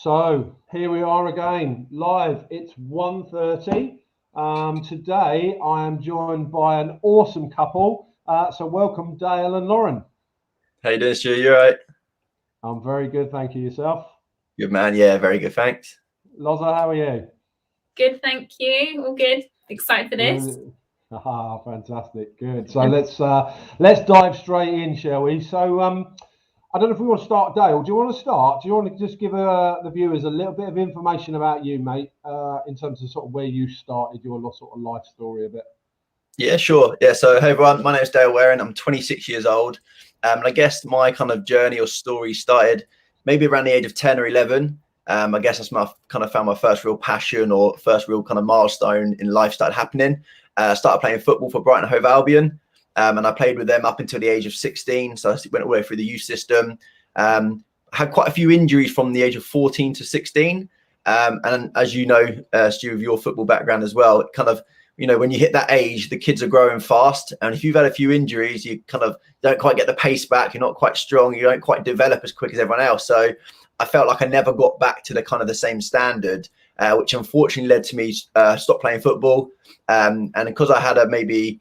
So here we are again, live. It's 1:30. Today I am joined by an awesome couple. So welcome, Dale and Lauren. How you doing, Stu? You all right? I'm very good, thank you. Yourself? Good, man. Yeah, very good, thanks. Loza, how are you? Good, thank you. All good. Excited for this. Ah, fantastic. Good. So let's dive straight in, shall we? So I don't know if we want to start, Dale. Do you want to start? Do you want to just give the viewers a little bit of information about you, mate, in terms of sort of where you started, your sort of life story a bit? Yeah, sure. Yeah, so hey everyone, my name is Dale Waring. I'm 26 years old. And I guess my kind of journey or story started maybe around the age of 10 or 11. I guess that's my kind of found my first real passion or first real kind of milestone in life started happening. Started playing football for Brighton Hove Albion. And I played with them up until the age of 16. So I went all the way through the youth system. Had quite a few injuries from the age of 14 to 16. And as you know, Stu, with your football background as well, it kind of, you know, when you hit that age, the kids are growing fast. And if you've had a few injuries, you kind of don't quite get the pace back. You're not quite strong. You don't quite develop as quick as everyone else. So I felt like I never got back to the kind of the same standard, which unfortunately led to me stop playing football. And because I had a bit,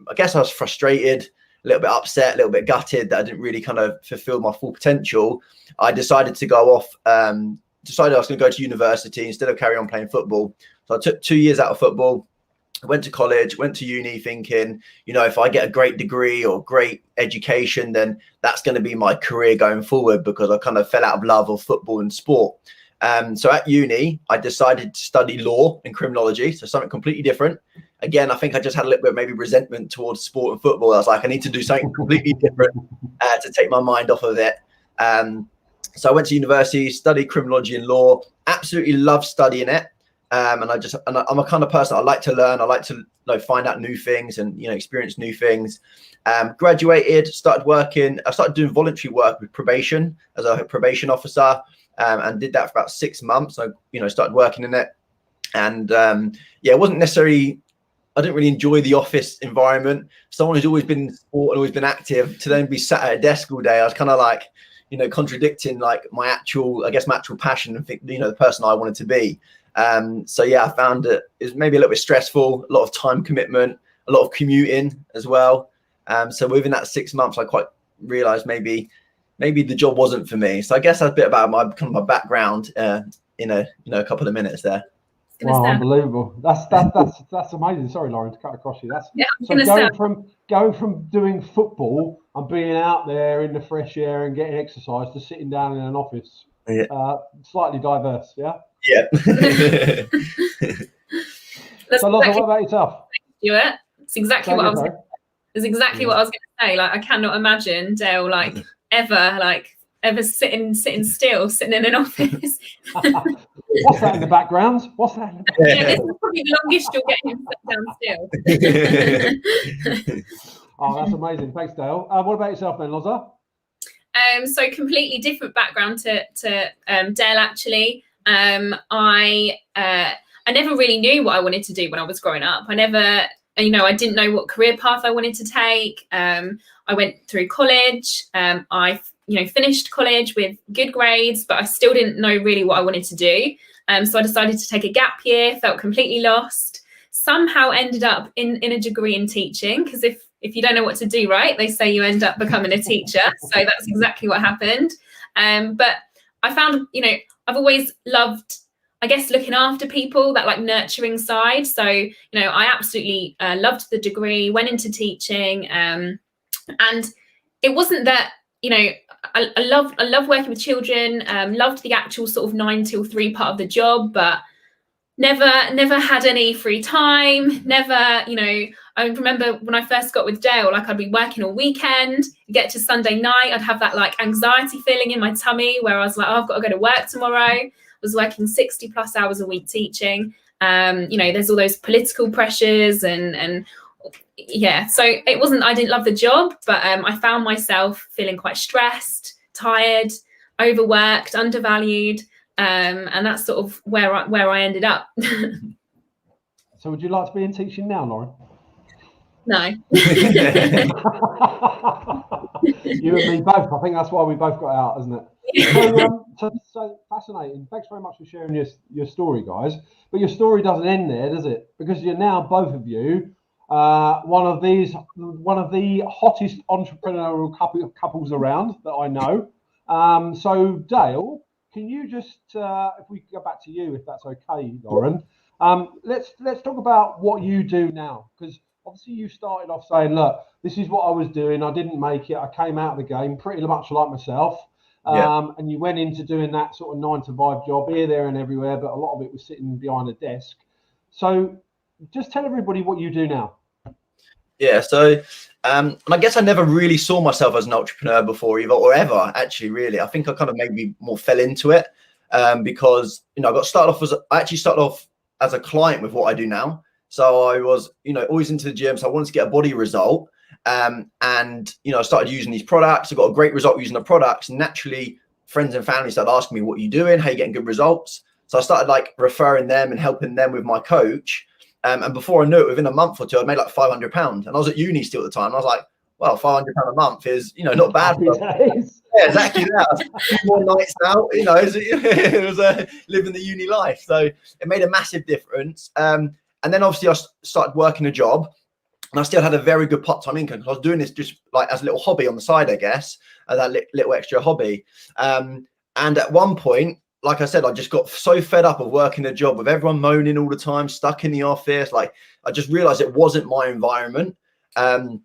I guess I was frustrated, a little bit upset, a little bit gutted that I didn't really kind of fulfill my full potential. I decided to go off, decided I was going to go to university instead of carry on playing football. So I took 2 years out of football. Went to college, went to uni thinking, you know, if I get a great degree or great education, then that's going to be my career going forward, because I kind of fell out of love of football and sport. So at uni, I decided to study law and criminology. So something completely different. Again, I think I just had a little bit of maybe resentment towards sport and football. I was like, I need to do something completely different to take my mind off of it. So I went to university, studied criminology and law, absolutely loved studying it. And I'm a kind of person, I like to learn. I like to find out new things and, experience new things. Graduated, started working. I started doing voluntary work with probation as a probation officer, and did that for about 6 months. I, started working in it. And it wasn't necessarily, I didn't really enjoy the office environment. Someone who's always been in sport and always been active, to then be sat at a desk all day, I was kind of like, contradicting like my actual passion and think, the person I wanted to be. I found it was maybe a little bit stressful, a lot of time commitment, a lot of commuting as well. So within that 6 months, I quite realized maybe the job wasn't for me. So I guess that's a bit about my background in a couple of minutes there. Wow, unbelievable. That's amazing. Sorry, Lauren, to cut across you. Going from doing football and being out there in the fresh air and getting exercise to sitting down in an office. Yeah. Slightly diverse, yeah? Yeah. So, Lotta, what about yourself? Stuart, it's exactly what I was. It's exactly what I was going to say. Like, I cannot imagine Dale ever sitting still, sitting in an office. What's that in the background? Yeah, this is probably the longest you'll get him sit down still. Oh, that's amazing. Thanks, Dale. What about yourself then, Loza? So completely different background to Dale, actually. I never really knew what I wanted to do when I was growing up. I didn't know what career path I wanted to take. I went through college. I finished college with good grades, but I still didn't know really what I wanted to do. So I decided to take a gap year, felt completely lost, somehow ended up in a degree in teaching, because if you don't know what to do, right, they say you end up becoming a teacher. So that's exactly what happened. But I found, I've always loved, I guess, looking after people, that like nurturing side. So, I absolutely loved the degree, went into teaching. And it wasn't that, I love working with children, loved the actual sort of 9 till 3 part of the job, but never had any free time, I remember when I first got with Dale, like I'd be working all weekend, get to Sunday night, I'd have that like anxiety feeling in my tummy where I was like, oh, I've got to go to work tomorrow. I was working 60 plus hours a week teaching. There's all those political pressures and so it wasn't, I didn't love the job, but I found myself feeling quite stressed, tired, overworked, undervalued. And that's sort of where I ended up. So would you like to be in teaching now, Lauren? No. You and me both. I think that's why we both got out, isn't it? So fascinating. Thanks very much for sharing your story, guys. But your story doesn't end there, does it? Because you're now, both of you, one of the hottest entrepreneurial couples around that I know. So Dale, can you just, if we go back to you, if that's okay, Lauren, let's talk about what you do now, because obviously you started off saying, look, this is what I was doing. I didn't make it. I came out of the game pretty much like myself. And you went into doing that sort of 9-to-5 job here, there, and everywhere, but a lot of it was sitting behind a desk. So just tell everybody what you do now. Yeah, so and I guess I never really saw myself as an entrepreneur before, either or ever, actually, really. I think I kind of maybe more fell into it because, you know, I actually started off as a client with what I do now. So I was, you know, always into the gym. So I wanted to get a body result. And, you know, I started using these products. I got a great result using the products. And naturally, friends and family started asking me, what are you doing? How are you getting good results? So I started like referring them and helping them with my coach. And before I knew it, within a month or two, I'd made like £500. And I was at uni still at the time. And I was like, well, £500 a month is, you know, not bad. Yeah, exactly that. 2 more nights out, you know, it was living the uni life. So it made a massive difference. And then obviously I started working a job, and I still had a very good part-time income because I was doing this just like as a little hobby on the side, I guess, as that little extra hobby. And at one point, like I said, I just got so fed up of working a job with everyone moaning all the time, stuck in the office. Like, I just realized it wasn't my environment. And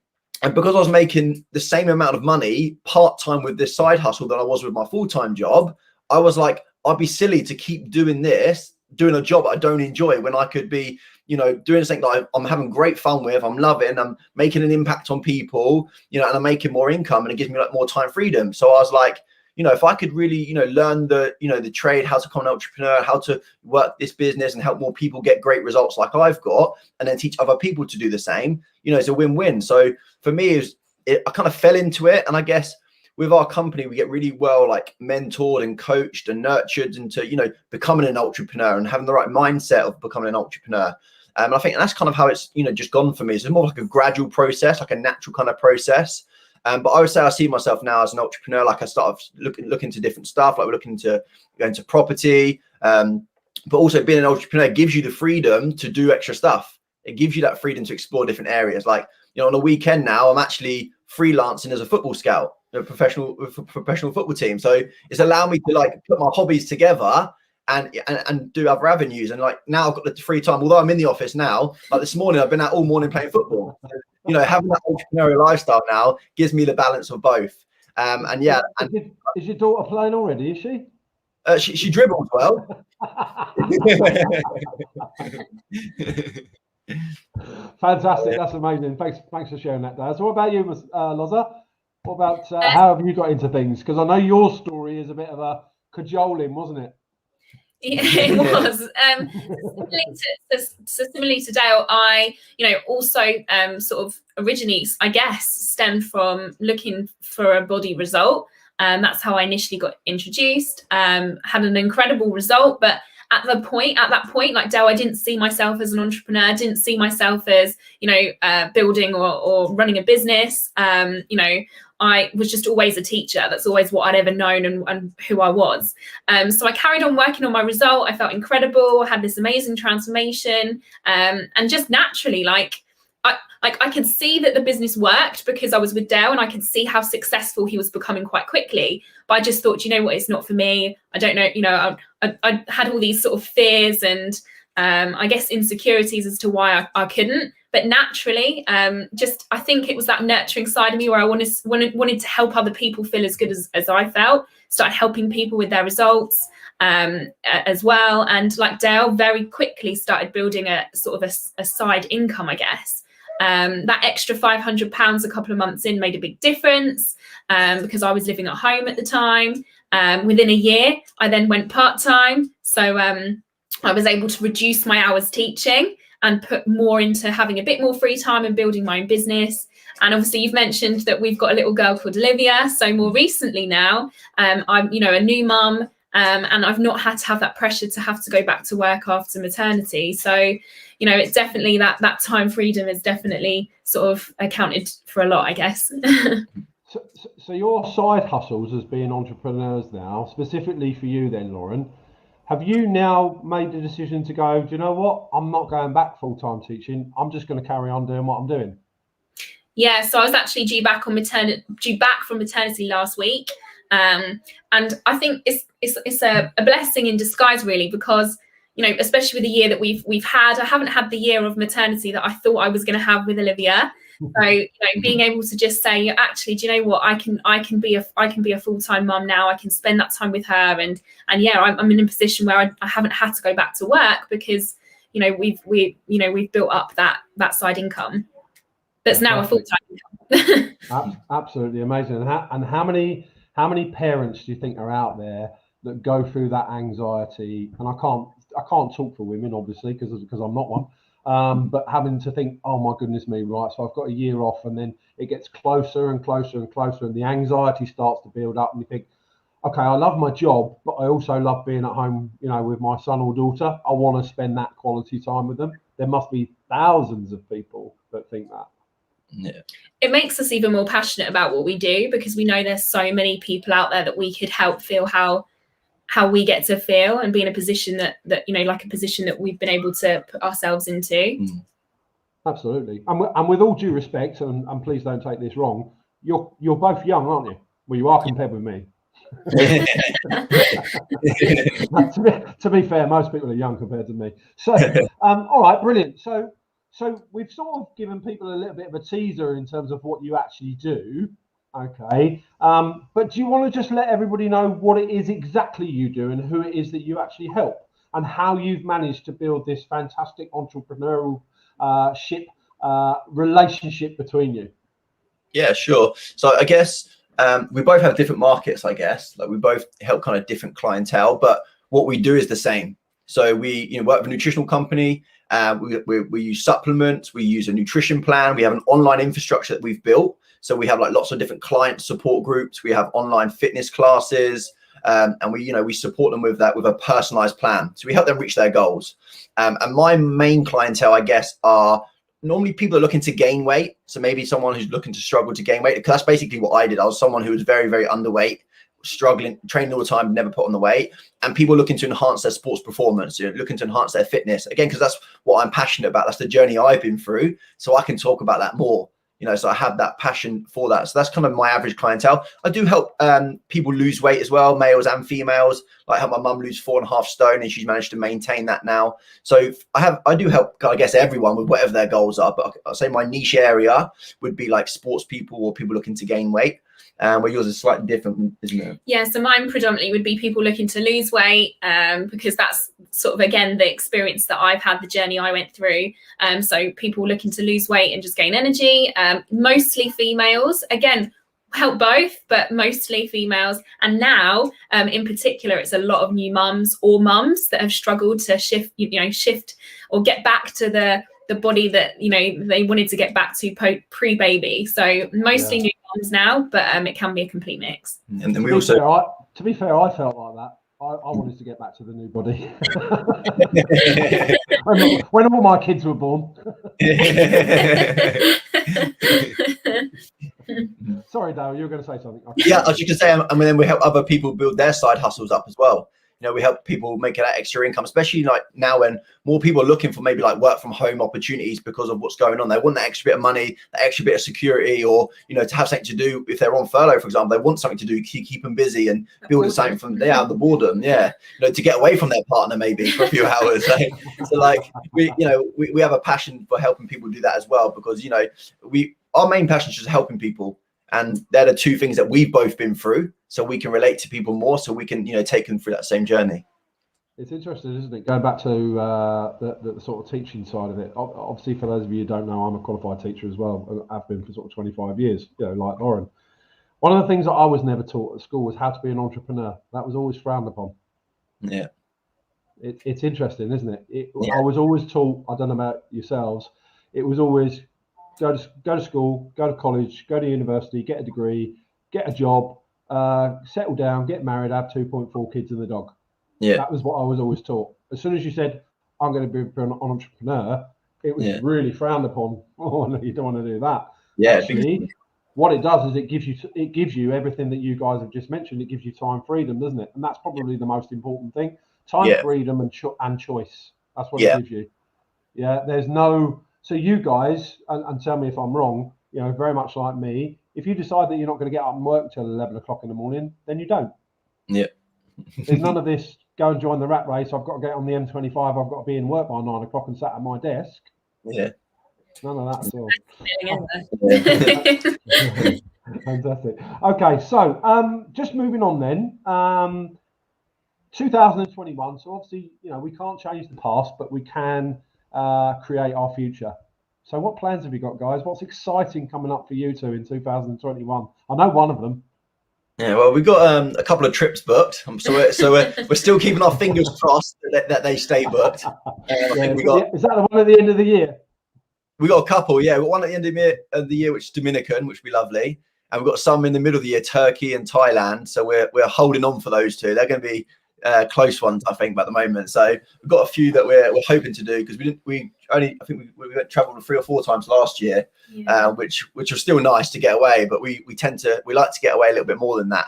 because I was making the same amount of money part-time with this side hustle that I was with my full-time job, I was like, I'd be silly to keep doing this, doing a job I don't enjoy, when I could be, you know, doing something that I'm having great fun with, I'm loving, I'm making an impact on people, you know, and I'm making more income, and it gives me like more time freedom. So I was like, you know, if I could really, you know, learn the, you know, the trade, how to become an entrepreneur, how to work this business and help more people get great results like I've got, and then teach other people to do the same, you know, it's a win-win. So for me, I kind of fell into it. And I guess with our company, we get really well, like mentored and coached and nurtured into, you know, becoming an entrepreneur and having the right mindset of becoming an entrepreneur. I think that's kind of how it's, you know, just gone for me. So it's more like a gradual process, like a natural kind of process. But I would say I see myself now as an entrepreneur. Like I started looking into different stuff, like we're looking to go into property, but also being an entrepreneur gives you the freedom to do extra stuff. It gives you that freedom to explore different areas. Like, you know, on a weekend now, I'm actually freelancing as a football scout, a professional football team. So it's allowed me to like put my hobbies together and do other avenues. And like now I've got the free time, although I'm in the office now, like this morning, I've been out all morning playing football. You know, having that entrepreneurial lifestyle now gives me the balance of both. And yeah. Is your daughter playing already, is she? She dribbles well. Fantastic. That's amazing. Thanks for sharing that, Dad. So what about you, Loza? What about how have you got into things? Because I know your story is a bit of a cajoling, wasn't it? Yeah, it was. Similarly to Dale, I, you know, also sort of originally, I guess, stemmed from looking for a body result. That's how I initially got introduced. Had an incredible result, but at that point, like Dale, I didn't see myself as an entrepreneur. I didn't see myself as, you know, building or running a business. You know, I was just always a teacher. That's always what I'd ever known and who I was. So I carried on working on my result. I felt incredible. I had this amazing transformation. And just naturally, I could see that the business worked because I was with Dale, and I could see how successful he was becoming quite quickly. But I just thought, you know what, it's not for me. I don't know, you know, I had all these sort of fears and I guess insecurities as to why I couldn't. But naturally, just I think it was that nurturing side of me where I wanted to help other people feel as good as I felt. Started helping people with their results as well. And like Dale, very quickly started building a sort of a side income, I guess. That extra £500 a couple of months in made a big difference because I was living at home at the time. Within a year, I then went part-time. So I was able to reduce my hours teaching and put more into having a bit more free time and building my own business. And obviously you've mentioned that we've got a little girl called Olivia. So more recently now, I'm, you know, a new mum and I've not had to have that pressure to have to go back to work after maternity. So, you know, it's definitely that time freedom is definitely sort of accounted for a lot, I guess. So your side hustles as being entrepreneurs now, specifically for you then, Lauren, have you now made the decision to go, do you know what? I'm not going back full-time teaching. I'm just going to carry on doing what I'm doing. Yeah, so I was actually due back from maternity last week. And I think it's a blessing in disguise, really, because, you know, especially with the year that we've had, I haven't had the year of maternity that I thought I was going to have with Olivia. So, you know, being able to just say, actually, do you know what? I can be a full-time mum now. I can spend that time with her, and yeah, I'm in a position where I haven't had to go back to work because, you know, we've built up that side income that's now a full-time income. Absolutely amazing. And how many parents do you think are out there that go through that anxiety? And I can't talk for women, obviously, because I'm not one. But having to think, oh my goodness me, right? So I've got a year off, and then it gets closer and closer and closer, and the anxiety starts to build up, and you think, okay, I love my job, but I also love being at home, you know, with my son or daughter. I want to spend that quality time with them. There must be thousands of people that think that. Yeah. It makes us even more passionate about what we do, because we know there's so many people out there that we could help feel how we get to feel and be in a position that you know, like a position that we've been able to put ourselves into. Absolutely. And with all due respect, and please don't take this wrong, you're both young, aren't you? Well, you are compared with me. To be fair, most people are young compared to me. So, all right, brilliant. So we've sort of given people a little bit of a teaser in terms of what you actually do. Okay. But do you want to just let everybody know what it is exactly you do and who it is that you actually help, and how you've managed to build this fantastic entrepreneurial relationship between you? Yeah, sure. So I guess we both have different markets, I guess. Like, we both help kind of different clientele, but what we do is the same. So we, you know, work with a nutritional company. We use supplements. We use a nutrition plan. We have an online infrastructure that we've built. So we have like lots of different client support groups. We have online fitness classes, and we support them with that, with a personalized plan. So we help them reach their goals. And my main clientele, I guess, are normally people are looking to gain weight. So maybe someone who's looking to struggle to gain weight, because that's basically what I did. I was someone who was very, very underweight, struggling, training all the time, never put on the weight. And people looking to enhance their sports performance, you know, looking to enhance their fitness, again, because that's what I'm passionate about. That's the journey I've been through, so I can talk about that more, you know. So I have that passion for that. So that's kind of my average clientele. I do help people lose weight as well, males and females. Like, help my mum lose 4.5 stone, and she's managed to maintain that now. So I do help, I guess, everyone with whatever their goals are. But I'll say my niche area would be like sports people or people looking to gain weight. Where yours is slightly different, isn't it? Yeah, so mine predominantly would be people looking to lose weight, because that's sort of, again, the experience that I've had, the journey I went through. So people looking to lose weight and just gain energy, mostly females. Again, help both, but mostly females. And now, in particular, it's a lot of new mums or mums that have struggled to shift or get back to the body that, you know, they wanted to get back to pre-baby. So mostly new mums now, but it can be a complete mix. And then we also, to be fair, I felt like that. I wanted to get back to the new body when all my kids were born. Sorry, Dale, you were going to say something. Yeah, I was just going to say, and then we help other people build their side hustles up as well. You know, we help people make that extra income, especially like now when more people are looking for maybe like work from home opportunities because of what's going on. They want that extra bit of money, that extra bit of security, or, you know, to have something to do if they're on furlough, for example. They want something to do, keep them busy and build something from the boredom. Yeah, you know, to get away from their partner maybe for a few hours. Right? So like we have a passion for helping people do that as well, because, you know, our main passion is just helping people. And they're the two things that we've both been through, so we can relate to people more, so we can, you know, take them through that same journey. It's interesting, isn't it? Going back to the sort of teaching side of it. Obviously, for those of you who don't know, I'm a qualified teacher as well. I've been for sort of 25 years, you know, like Lauren. One of the things that I was never taught at school was how to be an entrepreneur. That was always frowned upon. Yeah. It's interesting, isn't it? I was always taught, I don't know about yourselves, it was always go to school, go to college, go to university, get a degree, get a job, settle down, get married, have 2.4 kids and the dog. Yeah, that was what I was always taught. As soon as you said, I'm going to be an entrepreneur, it was really frowned upon. Oh no, you don't want to do that. Yeah, actually, what it does is it gives you everything that you guys have just mentioned. It gives you time freedom, doesn't it? And that's probably the most important thing: time freedom and choice. That's what it gives you. Yeah, there's no. So you guys, and tell me if I'm wrong, you know, very much like me, if you decide that you're not going to get up and work till 11 o'clock in the morning, then you don't. Yeah. There's none of this, go and join the rat race, I've got to get on the M25, I've got to be in work by 9 o'clock and sat at my desk. Yeah. None of that at all. Fantastic. Okay, so just moving on then. 2021, so obviously, you know, we can't change the past, but we can create our future. So what plans have you got, guys? What's exciting coming up for you two in 2021? I know one of them. Yeah, well, we've got a couple of trips booked, so we're still keeping our fingers crossed that they stay booked. I think is that the one at the end of the year? We got a couple, yeah. We got one at the end of the year, which is Dominican, which would be lovely, and we've got some in the middle of the year, Turkey and Thailand. So we're holding on for those two. They're going to be close ones, I think, at the moment. So we've got a few that we're hoping to do, because we traveled 3 or 4 times last year, which was still nice to get away, but we like to get away a little bit more than that,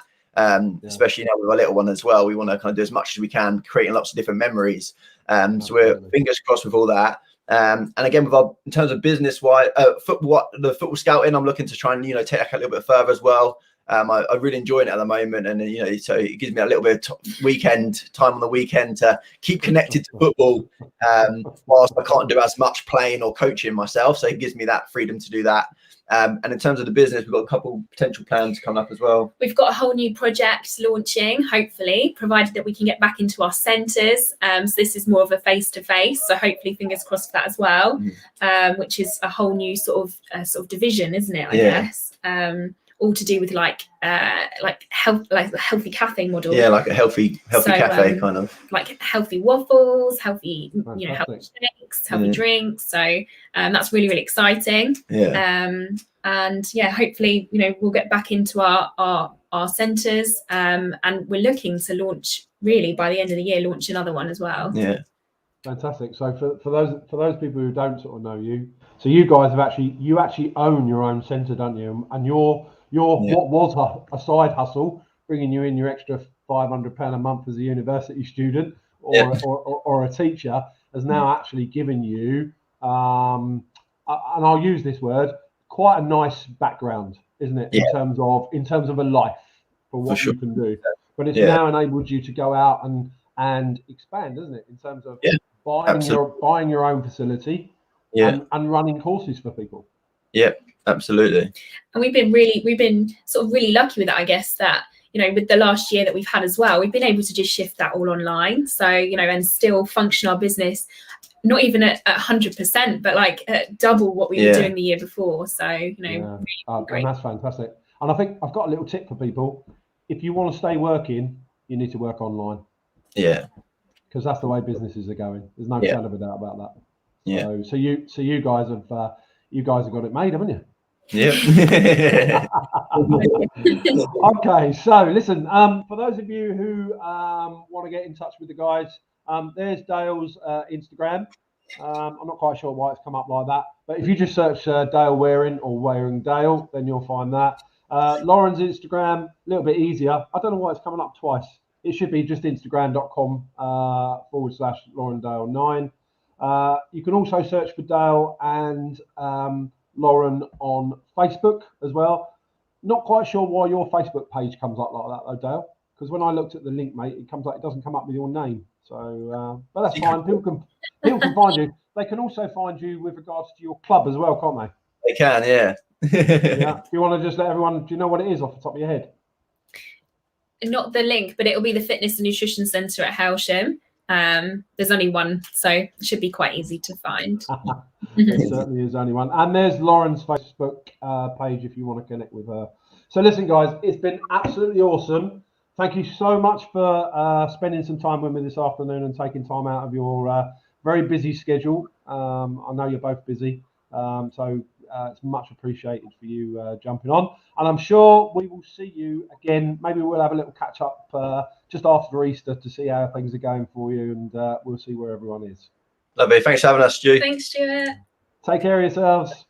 especially now with our little one as well. We want to kind of do as much as we can, creating lots of different memories. So we're fingers crossed with all that. And again, in terms of business wise, the football scouting, I'm looking to try and take that a little bit further as well. I really enjoy it at the moment, and so it gives me a little bit of weekend time on the weekend to keep connected to football, whilst I can't do as much playing or coaching myself. So it gives me that freedom to do that. And in terms of the business, we've got a couple potential plans coming up as well. We've got a whole new project launching, hopefully, provided that we can get back into our centres. So this is more of a face-to-face. So hopefully, fingers crossed for that as well, which is a whole new sort of division, isn't it? I guess. All to do with like healthy cafe model. Yeah, like a healthy cafe kind of. Like healthy waffles, healthy healthy shakes, healthy drinks. So that's really, really exciting. Yeah. And yeah, hopefully we'll get back into our centres, and we're looking to launch really by the end of the year, launch another one as well. Yeah. Fantastic. So for those people who don't sort of know you, so you guys have actually own your own centre, don't you? And your what was a side hustle, bringing you in your extra £500 a month as a university student or a teacher, has now actually given you, and I'll use this word, quite a nice background, isn't it? In terms of a life for what you can do. But it's now enabled you to go out and expand, isn't it? In terms of buying your own facility and running courses for people. Yeah. Absolutely. And we've been sort of really lucky with that, I guess, that with the last year that we've had as well, we've been able to just shift that all online. So and still function our business, not even at 100%, but like at double what we were doing the year before. So really great. And that's fantastic. And I think I've got a little tip for people: if you want to stay working, you need to work online. Yeah. Because that's the way businesses are going. There's no shadow of a doubt about that. Yeah. So you guys have got it made, haven't you? Yeah. Okay, so listen, for those of you who want to get in touch with the guys, there's Dale's Instagram. I'm not quite sure why it's come up like that, but if you just search Dale Waring or Waring Dale, then you'll find that. Lauren's Instagram, a little bit easier. I don't know why it's coming up twice. It should be just instagram.com /LaurenDale9. You can also search for Dale and Lauren on Facebook as well. Not quite sure why your Facebook page comes up like that though, Dale, because when I looked at the link, mate, it doesn't come up with your name. So, but that's fine. People can find you. They can also find you with regards to your club as well, can't they? They can, yeah. Yeah. Do you want to just let everyone? Do you know what it is off the top of your head? Not the link, but it'll be the Fitness and Nutrition Centre at Hailsham. There's only one, so it should be quite easy to find. There certainly is only one. And there's Lauren's Facebook page if you want to connect with her. So listen, guys, it's been absolutely awesome. Thank you so much for spending some time with me this afternoon and taking time out of your very busy schedule. I know you're both busy, so it's much appreciated for you jumping on. And I'm sure we will see you again. Maybe we'll have a little catch up just after Easter to see how things are going for you, and we'll see where everyone is. Lovely. Thanks for having us, Stu. Thanks, Stuart. Take care of yourselves.